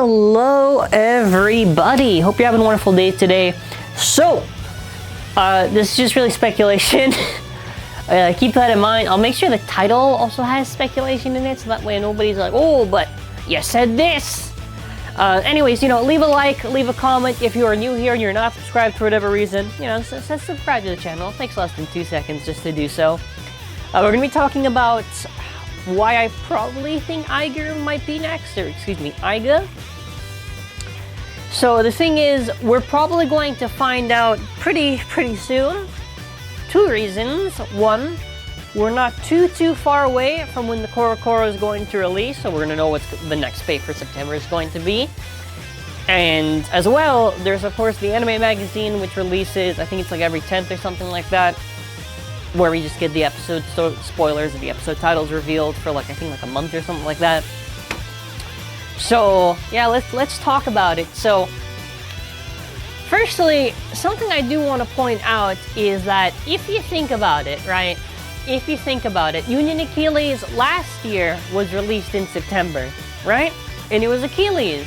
Hello everybody, hope you're having a wonderful day today. So, this is just really speculation. Keep that in mind. I'll make sure the title also has speculation in it, so that way nobody's like, oh, but you said this. Anyways, leave a like, leave a comment. If you are new here and you're not subscribed for whatever reason, subscribe to the channel. It takes less than 2 seconds just to do so. We're going to be talking about why I probably think Aiger might be next, or excuse me, Aiga. So the thing is, we're probably going to find out pretty soon. 2 reasons. One, we're not too far away from when the Koro is going to release, so we're going to know what the next pay for September is going to be. And as well, there's of course the anime magazine, which releases, I think it's like every 10th or something like that, where we just get the episode spoilers and the episode titles revealed for I think a month or something like that. So yeah, let's talk about it. So firstly, something I do want to point out is that if you think about it, right? If you think about it, Union Achilles last year was released in September, right? And it was Achilles.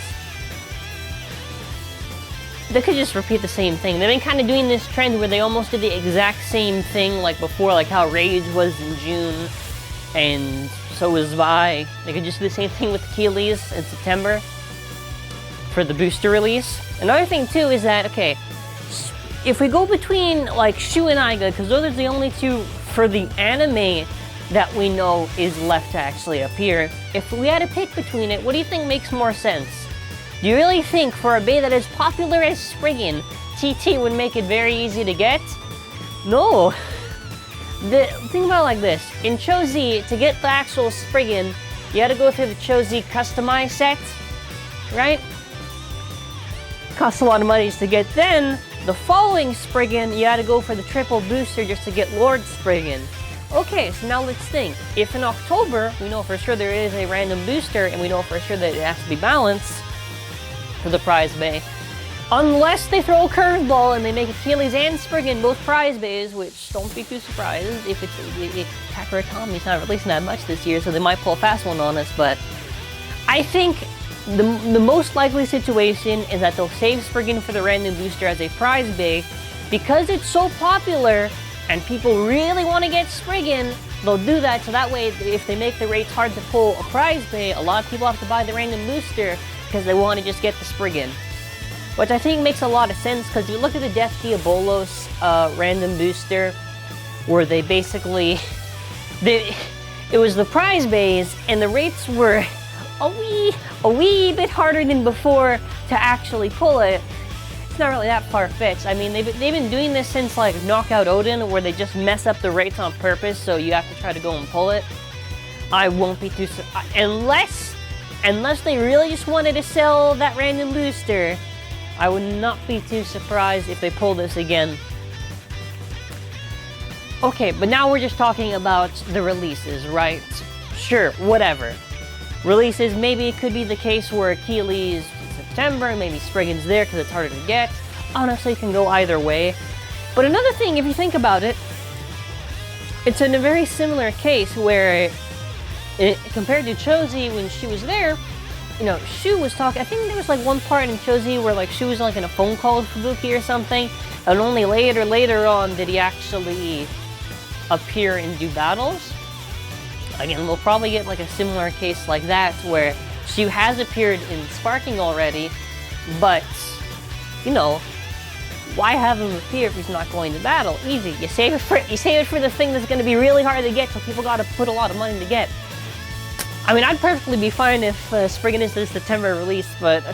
They could just repeat the same thing. They've been kind of doing this trend where they almost did the exact same thing like before, like how Rage was in June, and so was Vi. They could just do the same thing with Achilles in September for the booster release. Another thing too is that, okay, if we go between like Shu and Aiga, because those are the only 2 for the anime that we know is left to actually appear, if we had to pick between it, what do you think makes more sense? Do you really think for a Bay that is popular as Spriggan, TT would make it very easy to get? No. Think about it like this. In Cho-Z, to get the actual Spriggan, you had to go through the Cho-Z customized set, right? Costs a lot of money just to get. Then, the following Spriggan, you had to go for the triple booster just to get Lord Spriggan. Okay, so now let's think. If in October, we know for sure there is a random booster, and we know for sure that it has to be balanced for the prize bay. Unless they throw a curveball and they make Achilles and Spriggan both prize bays, which don't be too surprised if TAKARA Tomy's not releasing that much this year, so they might pull a fast one on us. But I think the most likely situation is that they'll save Spriggan for the random booster as a prize bay. Because it's so popular and people really want to get Spriggan, they'll do that, so that way if they make the rates hard to pull a prize bay, a lot of people have to buy the random booster because they want to just get the Spriggan. Which I think makes a lot of sense, because you look at the Death Diabolos random booster, where they basically, it was the prize bays, and the rates were a wee bit harder than before to actually pull it. It's not really that far-fetched. I mean, they've been doing this since like Knockout Odin, where they just mess up the rates on purpose, so you have to try to go and pull it. I won't be too unless they really just wanted to sell that random booster, I would not be too surprised if they pull this again. Okay, but now we're just talking about the releases, right? Sure, whatever. Releases, maybe it could be the case where Achilles in September, maybe Spriggan's there because it's harder to get. Honestly, it can go either way. But another thing, if you think about it, it's in a very similar case where compared to Cho-Z when she was there, Shu was talking, I think there was like one part in Cho-Z where like Shu was like in a phone call with Fubuki or something, and only later on did he actually appear and do battles. Again, we'll probably get like a similar case like that where Shu has appeared in Sparking already, but why have him appear if he's not going to battle? Easy. You save it for the thing that's going to be really hard to get, so people got to put a lot of money to get. I mean, I'd perfectly be fine if Spriggan is the September release, but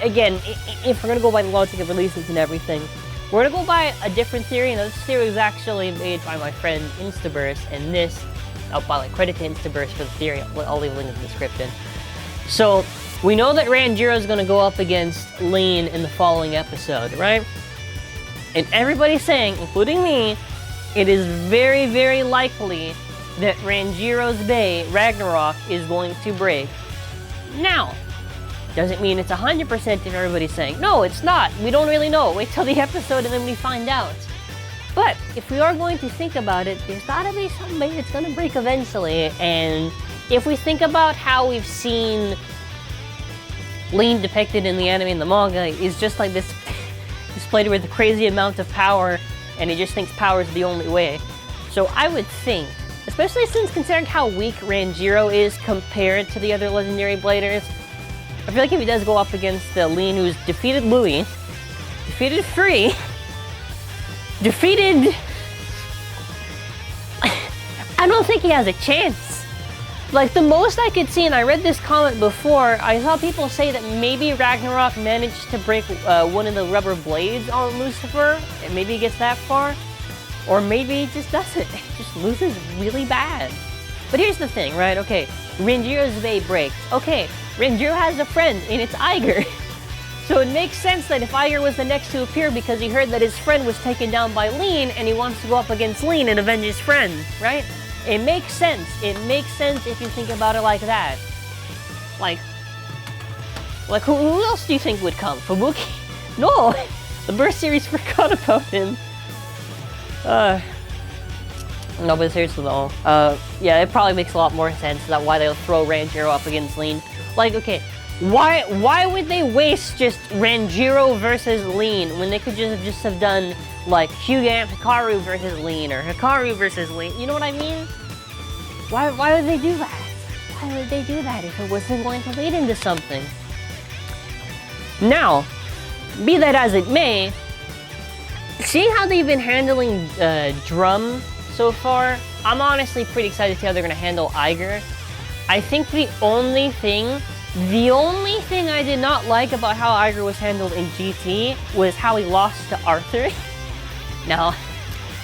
again, if we're going to go by the logic of releases and everything, we're going to go by a different theory, and this theory was actually made by my friend Instaburst, and this, I'll credit to Instaburst for the theory. I'll leave a link in the description. So, we know that Ranjiro is going to go up against Lane in the following episode, right? And everybody's saying, including me, it is very likely that Ranjiro's Bay, Ragnarok, is going to break. Now, doesn't mean it's 100% and everybody's saying, no, it's not, we don't really know, wait till the episode and then we find out. But if we are going to think about it, there's gotta be somebody that's gonna break eventually. And if we think about how we've seen Lane depicted in the anime and the manga is just like this displayed with a crazy amount of power, and he just thinks power is the only way. So I would think, especially since considering how weak Ranjiro is compared to the other legendary bladers, I feel like if he does go up against Lane, who's defeated Louis, defeated Free, defeated... I don't think he has a chance. Like, the most I could see, and I read this comment before, I saw people say that maybe Ragnarok managed to break one of the rubber blades on Lucifer, and maybe he gets that far. Or maybe he just doesn't. He just loses really bad. But here's the thing, right? Okay, Ranjiro's Bay breaks. Okay, Ranjiro has a friend, and it's Aiger. So it makes sense that if Aiger was the next to appear because he heard that his friend was taken down by Lane, and he wants to go up against Lane and avenge his friend, right? It makes sense. It makes sense if you think about it like that. Like who else do you think would come? Fubuki? No! The Burst series forgot about him. No, but seriously though, yeah, it probably makes a lot more sense that why they'll throw Ranjiro up against Lane. Like, okay, why would they waste just Ranjiro versus Lane when they could just have done like Hyuga and Hikaru versus Lane, or Hikaru versus Lane? You know what I mean? Why would they do that? Why would they do that if it wasn't going to lead into something? Now, be that as it may, seeing how they've been handling Drum so far, I'm honestly pretty excited to see how they're going to handle Aiger. I think the only thing I did not like about how Aiger was handled in GT was how he lost to Arthur. Now,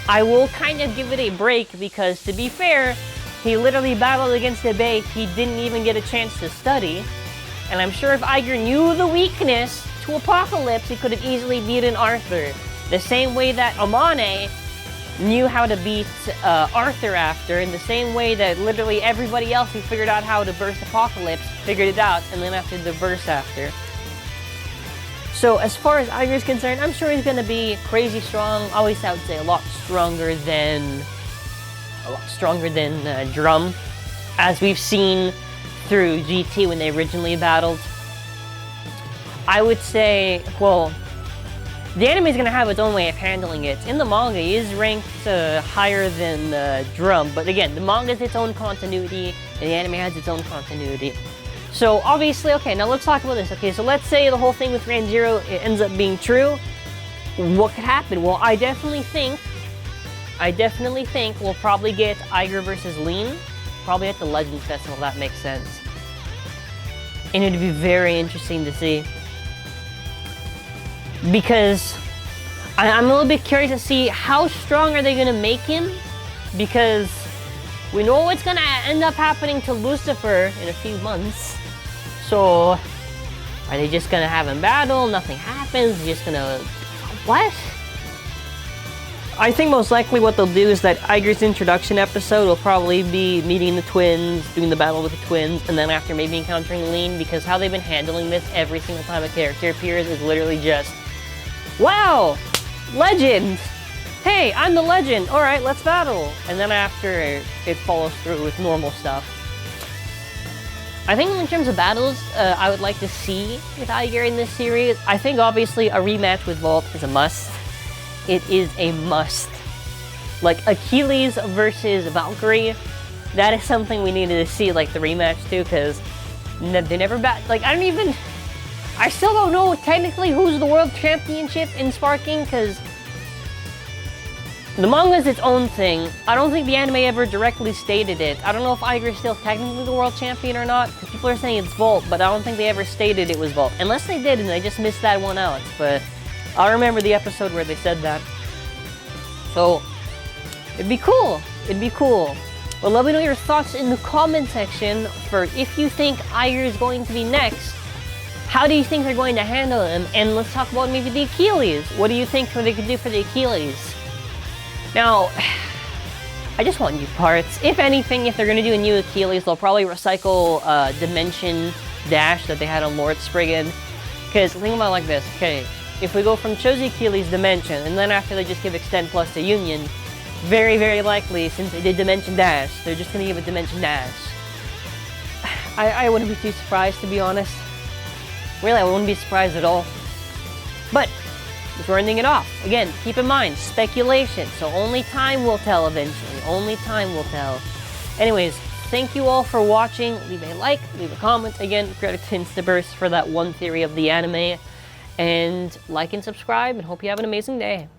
I will kind of give it a break because, to be fair, he literally battled against a Bay he didn't even get a chance to study. And I'm sure if Aiger knew the weakness to Apocalypse, he could have easily beaten Arthur. The same way that Amane knew how to beat Arthur after, in the same way that literally everybody else who figured out how to burst Apocalypse figured it out, and then after the burst after. So as far as Aiger is concerned, I'm sure he's going to be crazy strong. Obviously, I would say a lot stronger than Drum, as we've seen through GT when they originally battled. I would say, well, the anime is going to have its own way of handling it. In the manga, he is ranked higher than Drum, but again, the manga has its own continuity, and the anime has its own continuity. So obviously, okay, now let's talk about this. Okay, so let's say the whole thing with Ranjiro ends up being true. What could happen? Well, I definitely think we'll probably get Aiger versus Lane, probably at the Legends Festival. That makes sense, and it'd be very interesting to see. Because I'm a little bit curious to see how strong are they going to make him, because we know what's going to end up happening to Lucifer in a few months. So are they just going to have him battle, nothing happens, they're just going to... What? I think most likely what they'll do is that Aiger's introduction episode will probably be meeting the twins, doing the battle with the twins, and then after maybe encountering Lane, because how they've been handling this every single time a character appears is literally just, wow, legend! Hey, I'm the legend! Alright, let's battle! And then after, it follows through with normal stuff. I think in terms of battles, I would like to see with Aiger in this series. I think obviously a rematch with Volt is a must. It is a must. Like Achilles versus Valkyrie, that is something we needed to see, like the rematch too, because they never like, I still don't know technically who's the world championship in SuperKing, because the manga is its own thing. I don't think the anime ever directly stated it. I don't know if Aiger is still technically the world champion or not, because people are saying it's Volt, but I don't think they ever stated it was Volt. Unless they did and they just missed that one out, but I remember the episode where they said that. So, it'd be cool. It'd be cool. Well, let me know your thoughts in the comment section for if you think Aiger is going to be next. How do you think they're going to handle him? And let's talk about maybe the Achilles. What do you think they could do for the Achilles? Now, I just want new parts. If anything, if they're going to do a new Achilles, they'll probably recycle Dimension Dash that they had on Lord Spriggan. Because think about it like this, okay? If we go from Chosen Achilles Dimension, and then after they just give Extend Plus to Union, very, very likely, since they did Dimension Dash, they're just going to give it Dimension Dash. I wouldn't be too surprised, to be honest. Really, I wouldn't be surprised at all. But, as we're ending it off, again, keep in mind, speculation, so only time will tell eventually. Only time will tell. Anyways, thank you all for watching. Leave a like, leave a comment. Again, credit to Instaburst for that one theory of the anime. And like and subscribe, and hope you have an amazing day.